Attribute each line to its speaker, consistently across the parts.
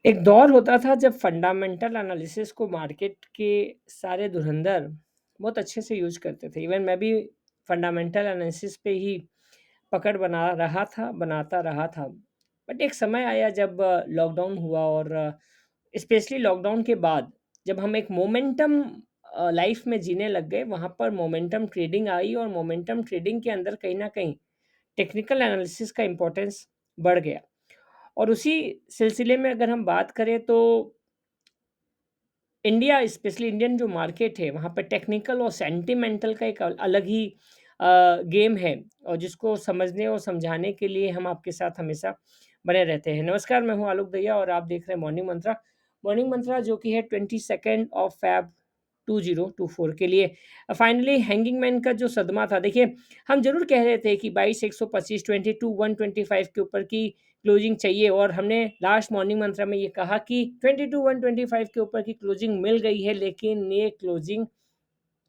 Speaker 1: एक दौर होता था जब फंडामेंटल एनालिसिस को मार्केट के सारे धुरंधर बहुत अच्छे से यूज़ करते थे। इवन मैं भी फंडामेंटल एनालिसिस पे ही पकड़ बनाता रहा था। बट एक समय आया जब लॉकडाउन हुआ और स्पेशली लॉकडाउन के बाद जब हम एक मोमेंटम लाइफ में जीने लग गए, वहाँ पर मोमेंटम ट्रेडिंग आई और मोमेंटम ट्रेडिंग के अंदर कहीं न कहीं टेक्निकल एनालिसिस का इम्पोर्टेंस बढ़ गया। और उसी सिलसिले में अगर हम बात करें तो इंडिया स्पेशली इंडियन जो मार्केट है वहाँ पे टेक्निकल और सेंटिमेंटल का एक अलग ही गेम है और जिसको समझने और समझाने के लिए हम आपके साथ हमेशा बने रहते हैं। नमस्कार, मैं हूँ आलोक दहिया और आप देख रहे हैं मॉर्निंग मंत्रा। मॉर्निंग मंत्रा जो कि है 22 ऑफ फ़ैब 2024 के लिए फाइनली हैंगिंग मैन का जो सदमा था, देखिए हम ज़रूर कह रहे थे कि 22 125 22 125 के ऊपर की क्लोजिंग चाहिए और हमने लास्ट मॉर्निंग मंत्रा में ये कहा कि 22 125 के ऊपर की क्लोजिंग मिल गई है, लेकिन ये क्लोजिंग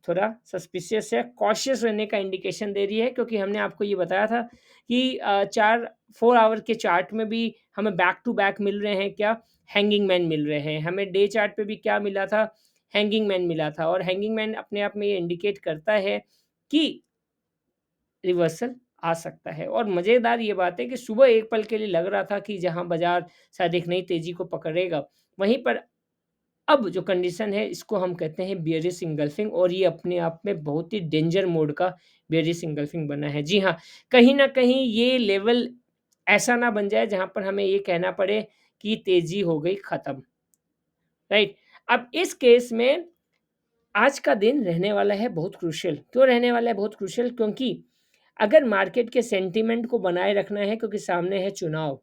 Speaker 1: थोड़ा सस्पिशियस है, कॉशियस रहने का इंडिकेशन दे रही है, क्योंकि हमने आपको ये बताया था कि 4 आवर के चार्ट में भी हमें बैक टू बैक मिल रहे हैं क्या? हैंगिंग मैन मिल रहे हैं। हमें डे चार्ट पे भी क्या मिला था? हैंगिंग मैन मिला था और हैंगिंग मैन अपने आप में ये इंडिकेट करता है कि रिवर्सल आ सकता है। और मज़ेदार ये बात है कि सुबह एक पल के लिए लग रहा था कि जहाँ बाज़ार शायद एक नई तेज़ी को पकड़ेगा, वहीं पर अब जो कंडीशन है इसको हम कहते हैं बियरिश इंगल्फिंग और ये अपने आप में बहुत ही डेंजर मोड का बियरिश इंगल्फिंग बना है। जी हाँ, कहीं न कहीं ये लेवल ऐसा ना बन जाए जहाँ पर हमें ये कहना पड़े कि तेज़ी हो गई खत्म, राइट? अब इस केस में आज का दिन रहने वाला है बहुत क्रूशियल। क्यों रहने वाला है बहुत क्रूशियल? क्योंकि अगर मार्केट के सेंटिमेंट को बनाए रखना है, क्योंकि सामने है चुनाव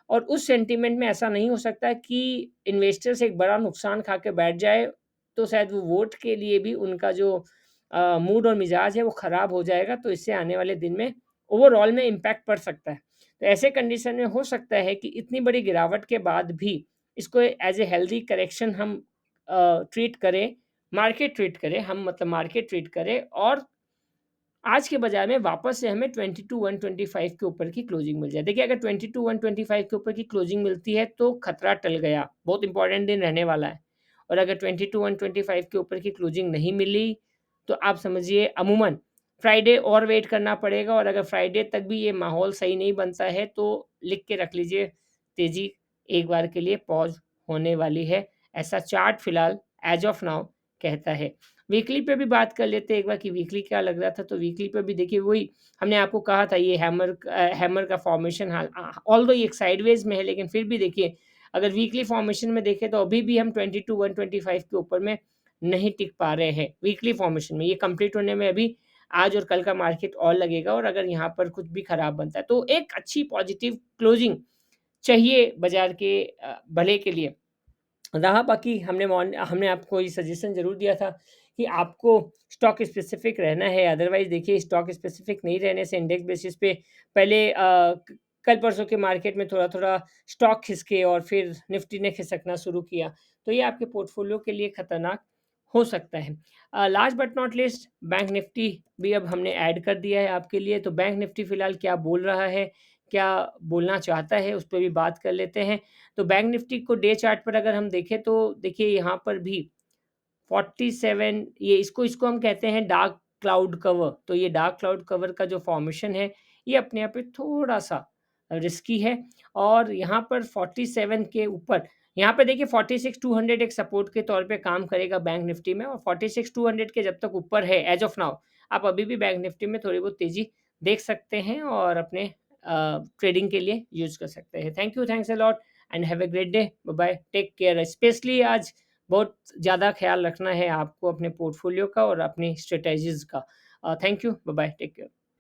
Speaker 1: और उस सेंटिमेंट में ऐसा नहीं हो सकता कि इन्वेस्टर्स एक बड़ा नुकसान खा के बैठ जाए, तो शायद वो वोट के लिए भी उनका जो मूड और मिजाज है वो खराब हो जाएगा, तो इससे आने वाले दिन में ओवरऑल में इम्पैक्ट पड़ सकता है। तो ऐसे कंडीशन में हो सकता है कि इतनी बड़ी गिरावट के बाद भी इसको एज़ ए हेल्दी करेक्शन हम ट्रीट करें, मार्केट ट्रीट करें, हम मतलब मार्केट ट्रीट करें और आज के बाज़ार में वापस से हमें 22 125 के ऊपर की क्लोजिंग मिल जाए। देखिए, अगर 22 125 के ऊपर की क्लोजिंग मिलती है तो खतरा टल गया, बहुत इंपॉर्टेंट दिन रहने वाला है। और अगर 22 125 के ऊपर की क्लोजिंग नहीं मिली, तो आप समझिए अमूमन फ्राइडे और वेट करना पड़ेगा और अगर फ्राइडे तक भी ये माहौल सही नहीं बनता है, तो लिख के रख लीजिए, तेज़ी एक बार के लिए पॉज़ होने वाली है। ऐसा चार्ट फिलहाल ऐज़ ऑफ नाउ कहता है। वीकली पे भी बात कर लेते हैं एक बार कि वीकली क्या लग रहा था, तो वीकली पे भी देखिए वही हमने आपको कहा था, ये हैमर का फॉर्मेशन ऑल्दो ये एक साइडवेज़ में है, लेकिन फिर भी देखिए अगर वीकली फॉर्मेशन में देखें तो अभी भी हम 22 125 के ऊपर में नहीं टिक पा रहे हैं वीकली फॉर्मेशन में। ये कंप्लीट होने में अभी आज और कल का मार्केट और लगेगा और अगर यहाँ पर कुछ भी खराब बनता है, तो एक अच्छी पॉजिटिव क्लोजिंग चाहिए बाज़ार के भले के लिए। रहा बाकी हमने आपको ये सजेशन ज़रूर दिया था कि आपको स्टॉक स्पेसिफ़िक रहना है, अदरवाइज़ देखिए स्टॉक स्पेसिफ़िक नहीं रहने से इंडेक्स बेसिस पे पहले कल परसों के मार्केट में थोड़ा-थोड़ा स्टॉक खिसके और फिर निफ्टी ने खिसकना शुरू किया। तो ये आपके पोर्टफ़ोलियो के लिए खतरनाक हो सकता है। Last but not least bank Nifty भी अब हमने ऐड कर दिया है आपके लिए, तो बैंक निफ्टी फ़िलहाल क्या बोल रहा है, क्या बोलना चाहता है, उस पे भी बात कर लेते हैं। तो बैंक निफ्टी को डे चार्ट पर अगर हम देखें तो देखिए यहाँ पर भी 47 ये इसको इसको हम कहते हैं डार्क क्लाउड कवर। तो ये डार्क क्लाउड कवर का जो फॉर्मेशन है, ये अपने आप में थोड़ा-सा रिस्की है और यहाँ पर 47 के ऊपर यहाँ पे देखिए 46,200 एक सपोर्ट के तौर पे काम करेगा बैंक निफ्टी में और 46,200 के जब तक ऊपर है एज़ ऑफ नाउ, आप अभी भी बैंक निफ्टी में थोड़ी बहुत तेज़ी देख सकते हैं और अपने ट्रेडिंग के लिए यूज़ कर सकते हैं। Thank you, thanks a lot and have a great day. Bye bye, take care. Especially आज बहुत ज़्यादा ख़्याल रखना है आपको अपने पोर्टफ़ोलियो का और अपनी स्ट्रैटेजीज़ का। Thank you, bye bye, take care.